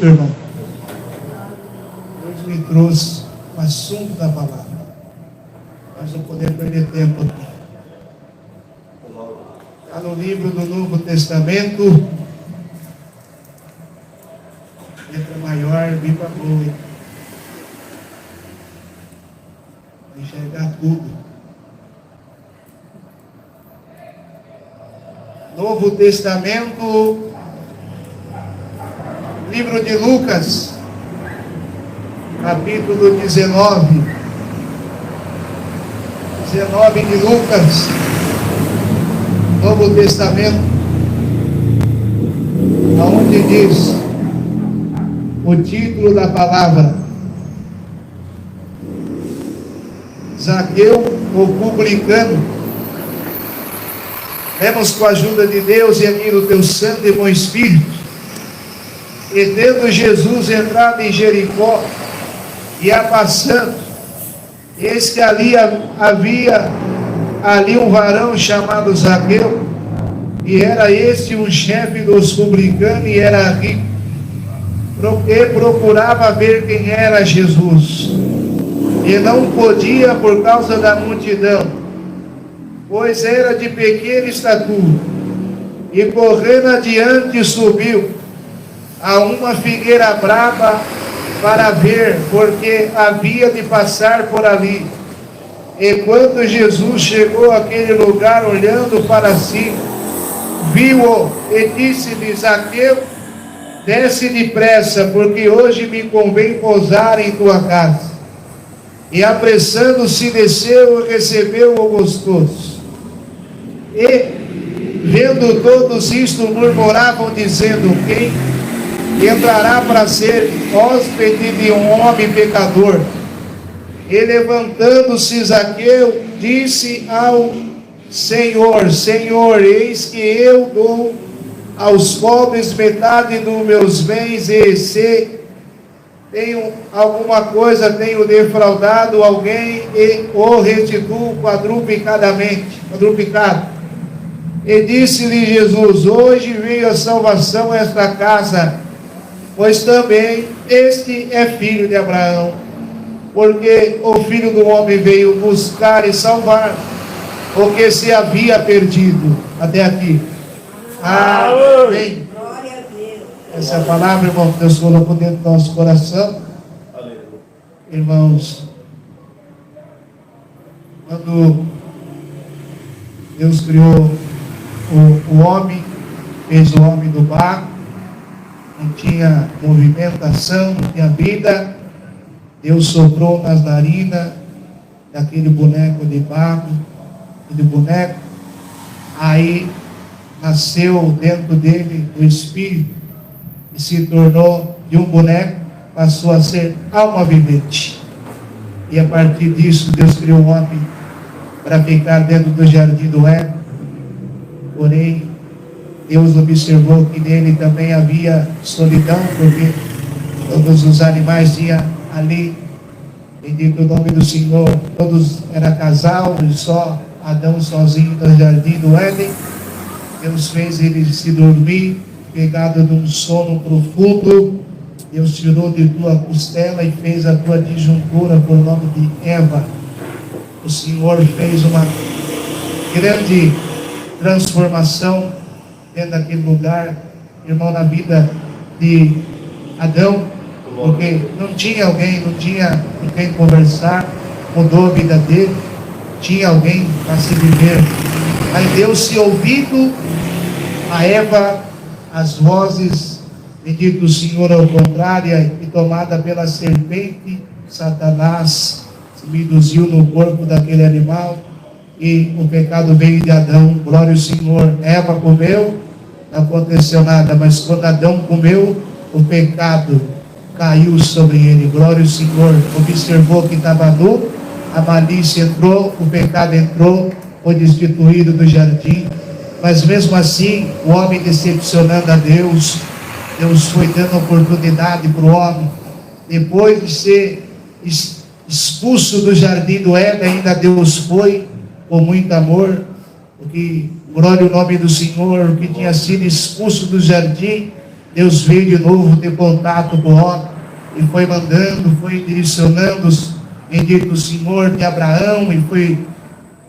irmão. Deus me trouxe o assunto da palavra. Nós não podemos perder tempo aqui. Está no livro do Novo Testamento. Letra maior, Bíblia boa. Vai enxergar tudo. Novo Testamento, livro de Lucas, capítulo 19 de Lucas, Novo Testamento, aonde diz o título da palavra: Zaqueu, o publicano. Lemos com a ajuda de Deus e aqui do teu santo e bom Espírito. E tendo Jesus entrado em Jericó, ia passando, eis que havia um varão chamado Zaqueu, e era este um chefe dos publicanos, e era rico, e procurava ver quem era Jesus, e não podia por causa da multidão, pois era de pequena estatura, e correndo adiante subiu a uma figueira brava para ver, porque havia de passar por ali. E quando Jesus chegou àquele lugar, olhando para si, viu-o e disse-lhe: Zaqueu, desce depressa, porque hoje me convém pousar em tua casa. E apressando-se desceu e recebeu-o gostoso. E vendo todos isto, murmuravam, dizendo: quem entrará para ser hóspede de um homem pecador? E levantando-se Zaqueu, disse ao Senhor: Senhor, eis que eu dou aos pobres metade dos meus bens, e se tenho alguma coisa, tenho defraudado alguém, e o restituo quadruplicado. E disse-lhe Jesus: hoje veio a salvação a esta casa, pois também este é filho de Abraão, porque o Filho do Homem veio buscar e salvar o que se havia perdido. Até aqui. Amém. Glória a Deus. Essa palavra, irmão, Deus colocou dentro do nosso coração. Aleluia. Irmãos, quando Deus criou o homem, fez o homem do barro, não tinha movimentação, não tinha vida. Deus soprou nas narinas daquele boneco de barro, aí nasceu dentro dele o Espírito, e se tornou de um boneco, passou a ser alma vivente. E a partir disso, Deus criou o homem para ficar dentro do jardim do Éden. Porém, Deus observou que nele também havia solidão, porque todos os animais tinham ali, bendito o nome do Senhor, todos eram casal, e só Adão sozinho no jardim do Éden. Deus fez ele se dormir, pegado de um sono profundo. Deus tirou de tua costela e fez a tua disjuntura por nome de Eva. O Senhor fez uma grande transformação dentro daquele lugar, irmão, na vida de Adão, porque não tinha alguém, não tinha com quem conversar, mudou a vida dele, tinha alguém para se viver. Aí deu-se ouvido a Eva as vozes, bendito o Senhor, ao contrário, e tomada pela serpente, Satanás se induziu no corpo daquele animal, e o pecado veio de Adão. Glória ao Senhor. Eva comeu, não aconteceu nada, mas quando Adão comeu, o pecado caiu sobre ele. Glória ao Senhor. Observou que estava nu, a malícia entrou, o pecado entrou, foi destituído do jardim. Mas mesmo assim, o homem decepcionando a Deus, Deus foi dando oportunidade para o homem. Depois de ser expulso do jardim do Éden, ainda Deus foi com muito amor, porque glória ao nome do Senhor, que tinha sido expulso do jardim, Deus veio de novo ter contato com o homem e foi mandando, foi direcionando, bendito o Senhor, de Abraão, e foi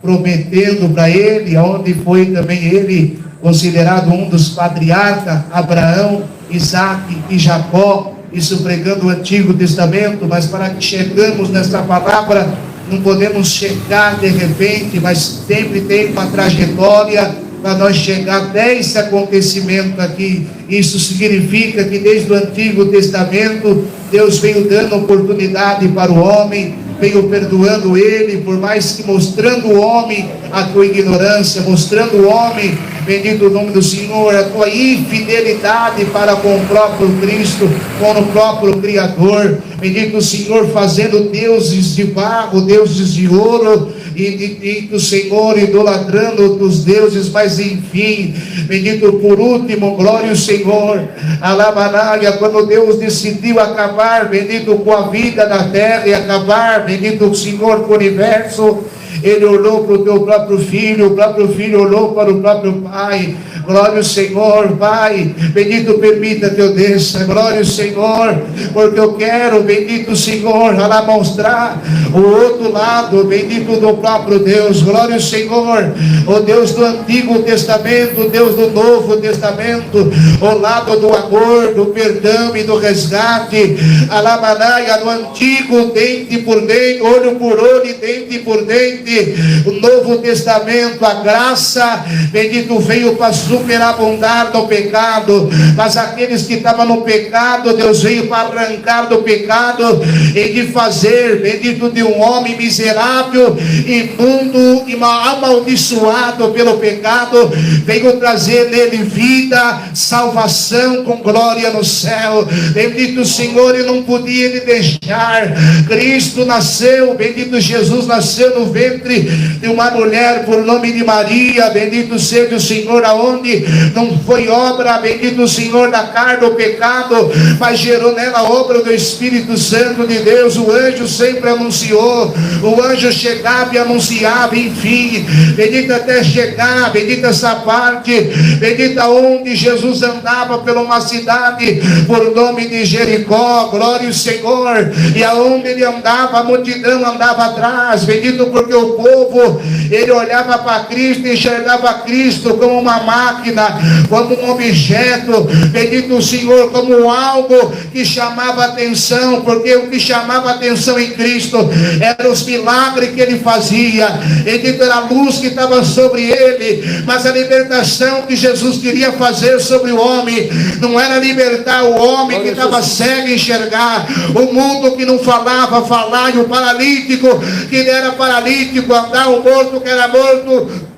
prometendo para ele, onde foi também ele considerado um dos patriarcas, Abraão, Isaac e Jacó, isso pregando o Antigo Testamento. Mas para que chegamos nessa palavra, não podemos chegar de repente, mas sempre tem uma trajetória para nós chegar até esse acontecimento aqui. Isso significa que desde o Antigo Testamento, Deus veio dando oportunidade para o homem, veio perdoando ele, por mais que mostrando o homem a tua ignorância, mostrando o homem, bendito o nome do Senhor, a tua infidelidade para com o próprio Cristo, com o próprio Criador. Bendito o Senhor, fazendo deuses de barro, deuses de ouro, e o Senhor idolatrando os deuses. Mas enfim, bendito por último, glória ao Senhor, alabanaya, quando Deus decidiu acabar, bendito, com a vida da terra e acabar, bendito o Senhor, com o universo, Ele olhou para o teu próprio filho, o próprio filho olhou para o próprio pai. Glória ao Senhor, Pai, bendito, permita que eu desça, glória ao Senhor, porque eu quero, bendito o Senhor, lá mostrar o outro lado, bendito do próprio Deus. Glória ao Senhor, o Deus do Antigo Testamento, o Deus do Novo Testamento, o lado do amor, do perdão e do resgate. Alamanaya, no Antigo, dente por dente, olho por olho e dente por dente. O Novo Testamento, a graça, bendito, veio para superabundar no pecado. Mas aqueles que estavam no pecado, Deus veio para arrancar do pecado e de fazer, bendito, de um homem miserável, imundo e amaldiçoado pelo pecado, veio trazer nele vida, salvação com glória no céu. Bendito o Senhor, e não podia ele deixar. Cristo nasceu, bendito Jesus nasceu no ventre de uma mulher por nome de Maria. Bendito seja o Senhor, aonde não foi obra, bendito o Senhor, da carne ou pecado, mas gerou nela a obra do Espírito Santo de Deus. O anjo sempre anunciou, o anjo chegava e anunciava, enfim, bendito até chegar, bendita essa parte, bendita onde Jesus andava por uma cidade por nome de Jericó. Glória ao Senhor, e aonde ele andava, a multidão andava atrás, bendito, porque o povo, ele olhava para Cristo e enxergava Cristo como uma máquina, como um objeto, bendito o Senhor, como algo que chamava atenção, porque o que chamava atenção em Cristo eram os milagres que ele fazia, bendito era a luz que estava sobre ele. Mas a libertação que Jesus queria fazer sobre o homem não era libertar o homem que estava cego e enxergar, o mundo que não falava, falar, e o paralítico que ele era paralítico, andar, o morto que era morto,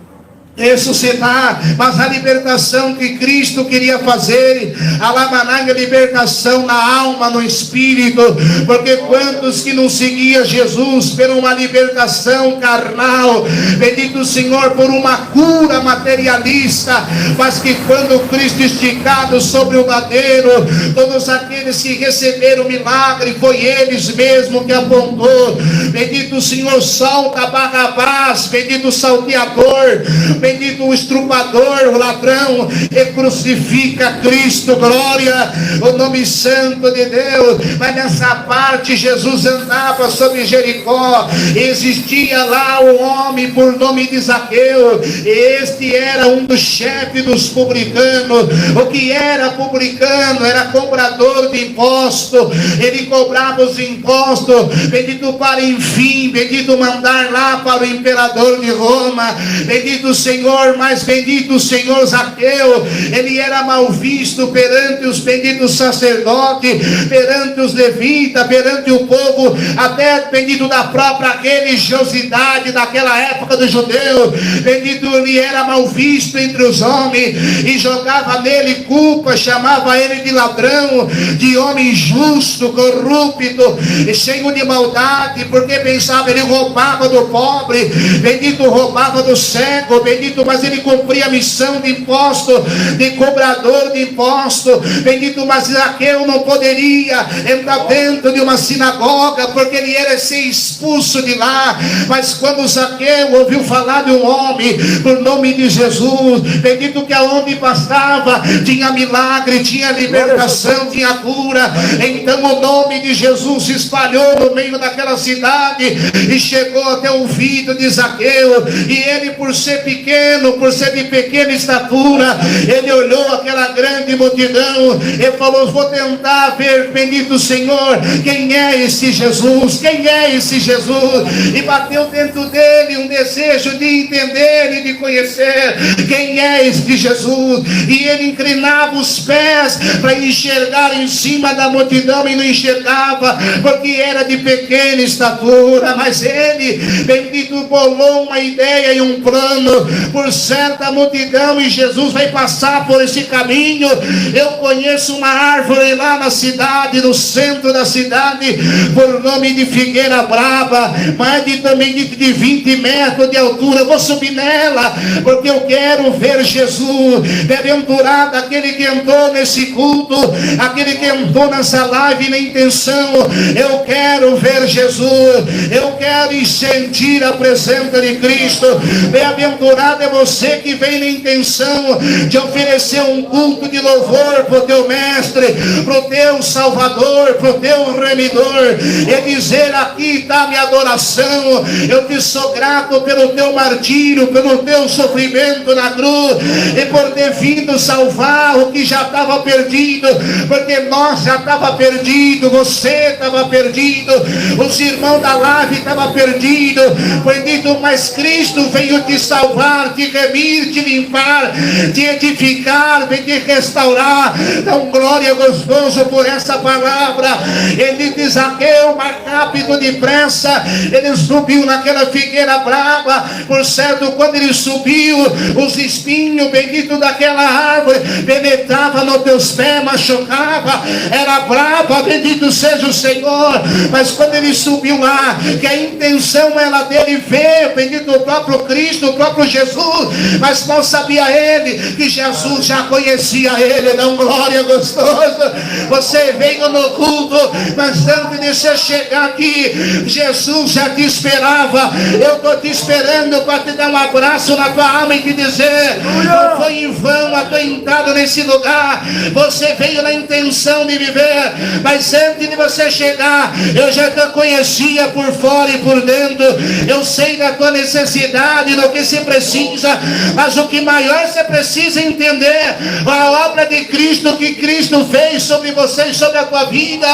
ressuscitar. Mas a libertação que Cristo queria fazer, a libertação na alma, no espírito, porque quantos que não seguiam Jesus por uma libertação carnal, bendito o Senhor, por uma cura materialista, mas que quando Cristo esticado sobre o madeiro, todos aqueles que receberam o milagre, foi eles mesmo que apontou. Bendito o Senhor, solta Barrabás, bendito o salteador, bendito o estrupador, o ladrão, e crucifica Cristo. Glória o nome santo de Deus. Mas nessa parte Jesus andava sobre Jericó, existia lá um homem por nome de Zaqueu. Este era um dos chefes dos publicanos. O que era publicano? Era cobrador de imposto. Ele cobrava os impostos, bendito, para enfim, bendito, mandar lá para o imperador de Roma. Bendito o Senhor, mas bendito o Senhor, Zaqueu, ele era mal visto perante os benditos sacerdotes, perante os levitas, perante o povo, até bendito da própria religiosidade daquela época dos judeus. Bendito, ele era mal visto entre os homens, e jogava nele culpa, chamava ele de ladrão, de homem injusto, corrupto, cheio de maldade, porque pensava, ele roubava do pobre, bendito, roubava do cego, bendito, bendito, mas ele cumpria a missão de imposto, de cobrador de imposto, bendito, mas Zaqueu não poderia entrar dentro de uma sinagoga, porque ele era ser expulso de lá. Mas quando Zaqueu ouviu falar de um homem, por nome de Jesus, bendito, que aonde passava, tinha milagre, tinha libertação, tinha cura, então o nome de Jesus se espalhou no meio daquela cidade, e chegou até o ouvido de Zaqueu, e ele, por ser pequeno, por ser de pequena estatura, ele olhou aquela grande multidão, e falou: vou tentar ver, bendito Senhor, quem é esse Jesus, quem é esse Jesus, e bateu dentro dele um desejo de entender e de conhecer quem é este Jesus, e ele inclinava os pés para enxergar em cima da multidão, e não enxergava, porque era de pequena estatura. Mas ele, bendito, bolou uma ideia e um plano por certa multidão, e Jesus vai passar por esse caminho. Eu conheço uma árvore lá na cidade, no centro da cidade, por nome de Figueira Brava, mais de também de 20 metros de altura. Eu vou subir nela, porque eu quero ver Jesus. Bem-aventurado aquele que entrou nesse culto, aquele que entrou nessa live na intenção: eu quero ver Jesus, eu quero sentir a presença de Cristo. Bem-aventurado é você que vem na intenção de oferecer um culto de louvor para o teu mestre, para o teu Salvador, para o teu Remidor, e dizer: aqui está a minha adoração, eu te sou grato pelo teu martírio, pelo teu sofrimento na cruz, e por ter vindo salvar o que já estava perdido, porque nós já estava perdido, você estava perdido, os irmãos da live estavam perdidos, bendito, mas Cristo veio te salvar, te remir, te limpar, te edificar, veio te restaurar. Dá glória gostoso por essa palavra. Ele diz: Zaqueu, mais rápido, depressa. Ele subiu naquela figueira brava. Por certo, quando ele subiu, os espinhos, bendito, daquela árvore penetrava nos teus pés, machucava, era brava, bendito seja o Senhor. Mas quando ele subiu lá, que a intenção era dele ver, bendito, o próprio Cristo, o próprio Jesus, mas não sabia ele que Jesus já conhecia ele. Dá glória gostosa. Você veio no culto, mas antes de você chegar aqui, Jesus já te esperava. Eu estou te esperando para te dar um abraço na tua alma e te dizer: não foi em vão a tua entrada nesse lugar. Você veio na intenção de viver, mas antes de você chegar, eu já te conhecia por fora e por dentro. Eu sei da tua necessidade, do que se precisa, mas o que maior você precisa entender, a obra de Cristo, que Cristo fez sobre você e sobre a tua vida,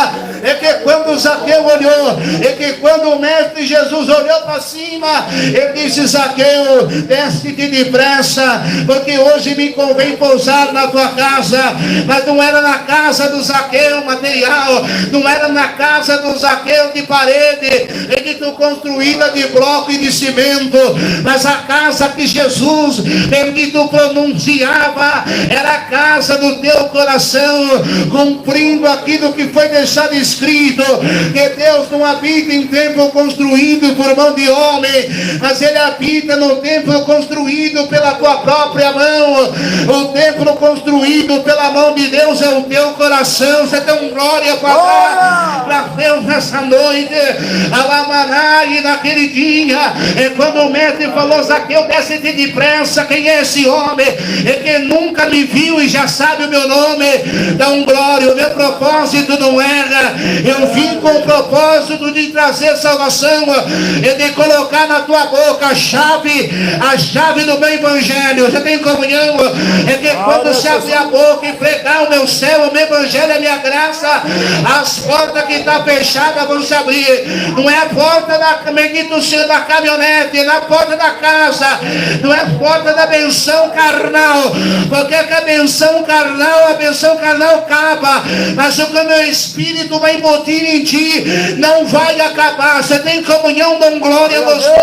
é que quando Zaqueu olhou, é que quando o mestre Jesus olhou para cima, ele disse: Zaqueu, desce-te depressa, porque hoje me convém pousar na tua casa. Mas não era na casa do Zaqueu material, não era na casa do Zaqueu de parede, ele construída de bloco e de cimento, mas a casa que Jesus, bendito, pronunciava, era a casa do teu coração, cumprindo aquilo que foi deixado escrito, que Deus não habita em templo construído por mão de homem, mas ele habita no templo construído pela tua própria mão. O templo construído pela mão de Deus é o teu coração. Você tem glória para Deus nessa noite. Alamanai, naquele dia, quando o mestre falou: Zaqueu, desce-te depressa. Quem é esse homem? É que nunca me viu e já sabe o meu nome. Dá glória. O meu propósito não era. Eu vim com o propósito de trazer salvação e de colocar na tua boca a chave do meu evangelho. Você tem comunhão? É que quando se abrir a boca e pregar o meu céu, o meu evangelho, a minha graça, as portas que estão fechadas vão se abrir. Não é a porta da caminhonete, é a porta da casa, não é a porta da benção carnal, porque a benção carnal acaba, mas o que o meu Espírito vai embutir em ti não vai acabar. Você tem comunhão, dão glória gostoso,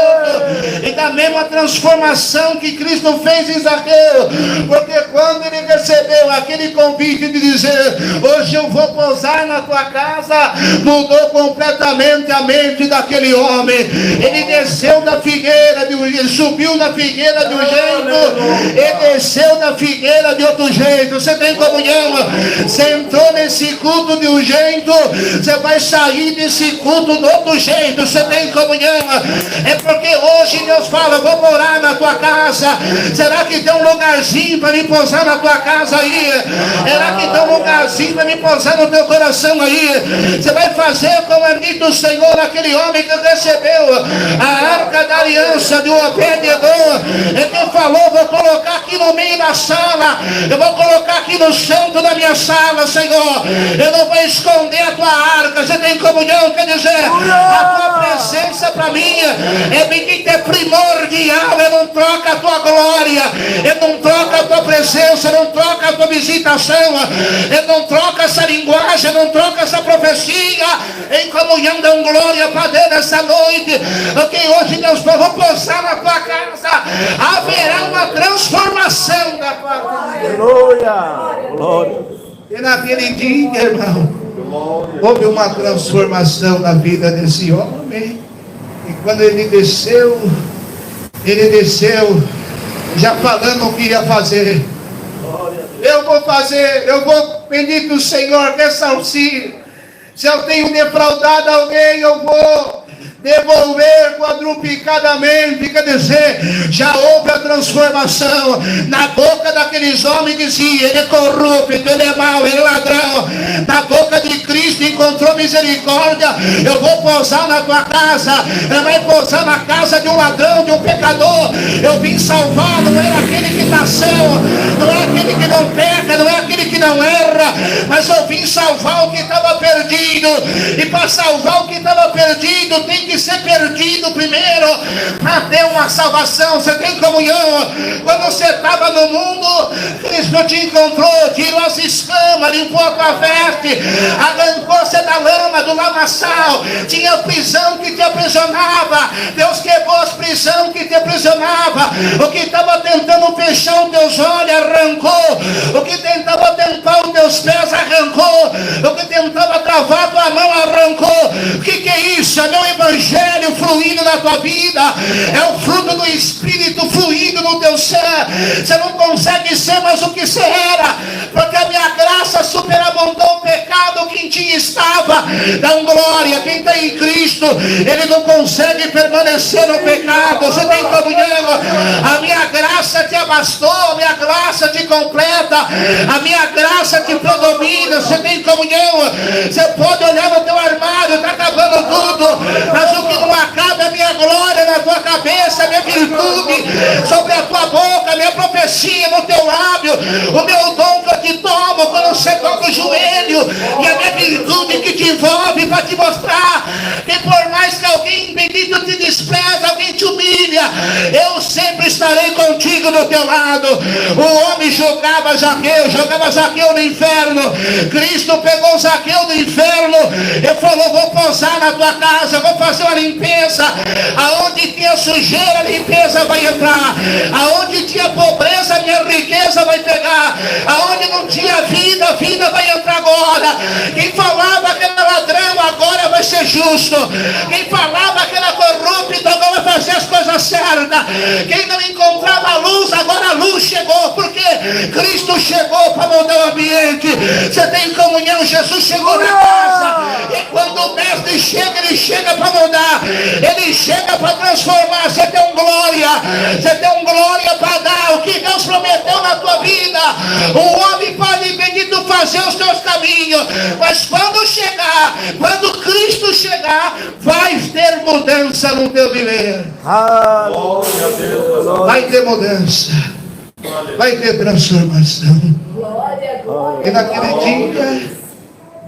e da mesma transformação que Cristo fez em Zaqueu, porque quando ele recebeu aquele convite de dizer: hoje eu vou pousar na tua casa, mudou completamente a mente daquele homem. Ele desceu da figueira, ele subiu na figueira de um jeito, ele desceu na figueira de outro jeito. Você tem comunhão? Você entrou nesse culto de um jeito, você vai sair desse culto de outro jeito. Você tem comunhão? É porque hoje Deus fala: vou morar na tua casa. Será que tem um lugarzinho para me pousar na tua casa aí? Será que tem um lugarzinho para me pousar no teu coração aí? Você vai fazer como é dito do Senhor, aquele homem que recebeu a arca da aliança de Obed-edom. Ele falou: vou colocar aqui no meio da sala, eu vou colocar aqui no centro da minha sala, Senhor. Eu não vou esconder a tua arca. Você tem comunhão? Quer dizer, a tua presença para mim é bendita, é primordial. Eu não troco a tua glória, eu não troco a tua presença, eu não troco a tua visitação, eu não troco essa linguagem, eu não troco essa profecia. Em comunhão, dão glória para Deus nessa noite. Porque hoje Deus falou: vou posar na tua casa, haverá uma transformação da tua vida. Aleluia! Glória! E naquele dia, irmão, houve uma transformação na vida desse homem. E quando ele desceu já falando o que ia fazer. Eu vou fazer, bendito o Senhor, desse auxílio. Se eu tenho defraudado alguém, eu vou devolver quadruplicadamente. Quer dizer, já houve a transformação. Na boca daqueles homens dizia: ele é corrupto, ele é mau, ele é ladrão. Na boca de Cristo encontrou misericórdia. Eu vou pousar na tua casa. Eu vou pousar na casa de um ladrão, de um pecador. Eu vim salvar, não é aquele que nasceu, não é aquele que não peca, não é aquele que não erra, mas eu vim salvar o que estava perdido. E para salvar o que estava perdido, tem que ser perdido primeiro para ter uma salvação. Você tem comunhão? Quando você estava no mundo, Cristo te encontrou, tirou as escamas, limpou a tua veste, arrancou-se da lama, do lamaçal. Tinha prisão que te aprisionava, Deus quebrou as prisões que te aprisionava. O que estava tentando fechar os teus olhos, arrancou. O que tentava tampar os teus pés, arrancou. O que tentava travar tua mão, arrancou. O que é isso? É meu evangelho fluindo na tua vida, é o fruto do Espírito fluindo no teu ser. Você não consegue ser mais o que você era, porque a minha graça superabundou o pecado que em ti estava. Dá glória. Quem está em Cristo, ele não consegue permanecer no pecado. Você tem comunhão? A minha graça te abastou, a minha graça te completa, a minha graça te predomina. Você tem comunhão? Você pode olhar no teu armário, está acabando tudo, mas o que não acaba é a minha glória na tua cabeça, a minha virtude sobre a tua boca, a minha profecia no teu lábio, o meu dom que eu te tomo quando você toca o joelho, e a minha virtude que te envolve para te mostrar que por mais que alguém bendito te despreza, alguém te humilha, eu sempre estarei contigo do teu lado. O homem jogava Zaqueu no inferno. Cristo pegou Zaqueu do inferno e falou: vou pousar na tua casa, vou fazer uma limpeza. Aonde tinha sujeira, a limpeza vai entrar. Aonde tinha pobreza, minha riqueza vai pegar. Aonde não tinha vida, a vida vai entrar agora. Quem falava que era ladrão, agora vai ser justo. Quem falava que era corrupto, agora vai fazer as coisas certas. Quem não encontrava a luz, agora a luz chegou, porque Cristo chegou para mudar o ambiente. Você tem comunhão? Jesus chegou na casa, e quando o mestre chega, ele chega para mudar, ele chega para transformar. Você tem glória, você tem glória para dar o que Deus prometeu na tua vida. O homem pode, bendito, fazer os teus caminhos, mas quando Cristo chegar, vai ter mudança no teu viver. Vai ter mudança, vai ter transformação. E naquele dia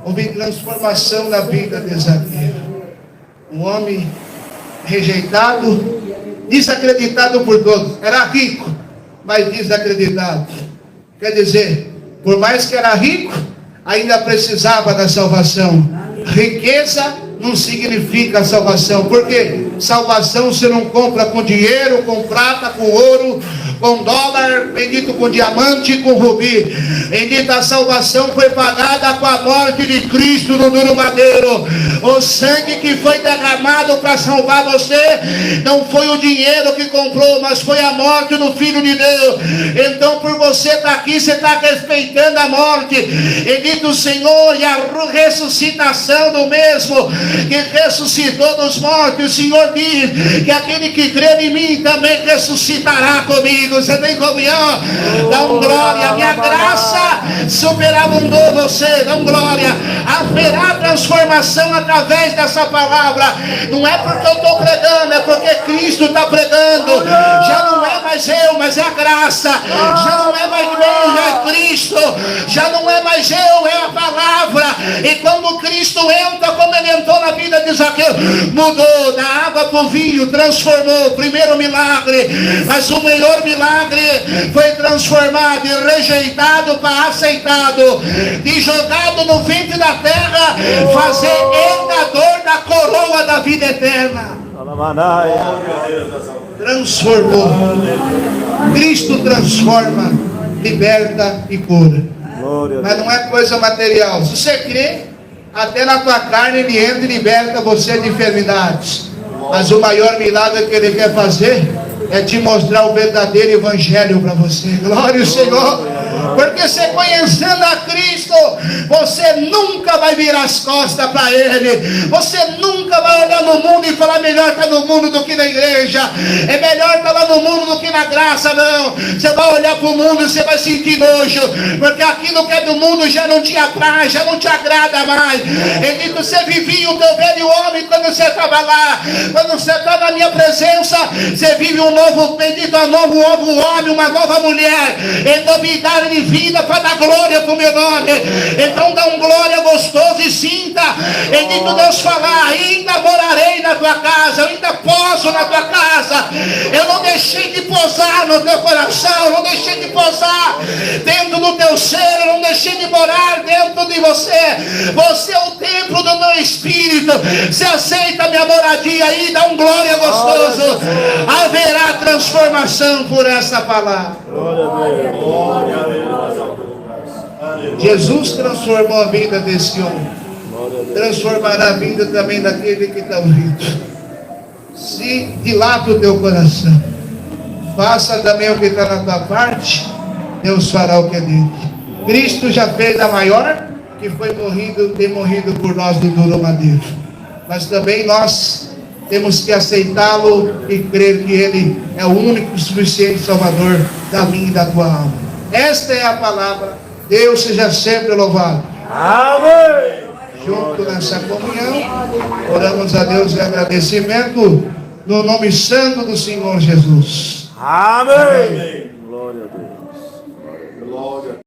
houve transformação na vida de Zaqueu. Um homem rejeitado, desacreditado por todos. Era rico, mas desacreditado. Quer dizer, por mais que era rico, ainda precisava da salvação. Riqueza não significa salvação, porque salvação você não compra com dinheiro, com prata, com ouro, com dólar, bendito com diamante e com rubi. Bendita a salvação foi pagada com a morte de Cristo no duro madeiro. O sangue que foi derramado para salvar você não foi o dinheiro que comprou, mas foi a morte do Filho de Deus. Então, por você estar aqui, você está respeitando a morte. Bendito o Senhor, e a ressuscitação do mesmo que ressuscitou dos mortos. O Senhor diz que aquele que crê em mim também ressuscitará comigo. Você tem comunhão? Dá um glória. Minha graça superabundou você. Dá um glória. Haverá transformação através dessa palavra. Não é porque eu estou pregando, é porque Cristo está pregando. Já não é mais eu, mas é a graça. Já não é mais eu, é Cristo. Já não é mais eu, é a palavra. E quando Cristo entra, como ele entrou na vida de Zaqueu, mudou da água para o vinho, transformou. Primeiro milagre, mas o melhor milagre foi transformado de rejeitado para aceitado, de jogado no ventre da terra, fazer herdador da coroa da vida eterna. Transformou. Cristo transforma, liberta e cura. Mas não é coisa material. Se você crê, até na tua carne ele entra e liberta você de enfermidades. Mas o maior milagre que ele quer fazer é te mostrar o verdadeiro evangelho para você. Glória ao Senhor. Porque você conhecendo a Cristo, você nunca vai virar as costas para Ele. Você nunca vai olhar no mundo e falar: melhor estar no mundo do que na igreja. É melhor estar lá no mundo do que na graça. Não. Você vai olhar para o mundo e você vai sentir nojo. Porque aquilo que é do mundo já não te atrai, já não te agrada mais. Ele disse: você vivia o teu velho homem quando você estava lá. Quando você está na minha presença, você vive um novo, bendito, um novo homem, uma nova mulher. Em novidade de vida, para dar glória para o meu nome. Então dá um glória gostoso e sinta. Bendito Deus falar: ainda morarei na tua casa, eu ainda poso na tua casa. Eu não deixei de posar no teu coração, eu não deixei de posar dentro do teu ser, eu não deixei de morar dentro de você. Você é o templo do meu espírito. Se aceita a minha moradia aí, dá um glória gostoso. Haverá transformação por essa palavra. Jesus transformou a vida desse homem, transformará a vida também daquele que está ouvindo. Se dilata o teu coração, faça também o que está na tua parte, Deus fará o que é dele. Cristo já fez a maior, que foi ter morrido por nós do duro madeiro. Mas também nós temos que aceitá-lo e crer que Ele é o único suficiente Salvador da minha e da tua alma. Esta é a palavra. Deus seja sempre louvado. Amém. Junto nessa comunhão, oramos a Deus em agradecimento no nome santo do Senhor Jesus. Amém. Glória a Deus. Glória.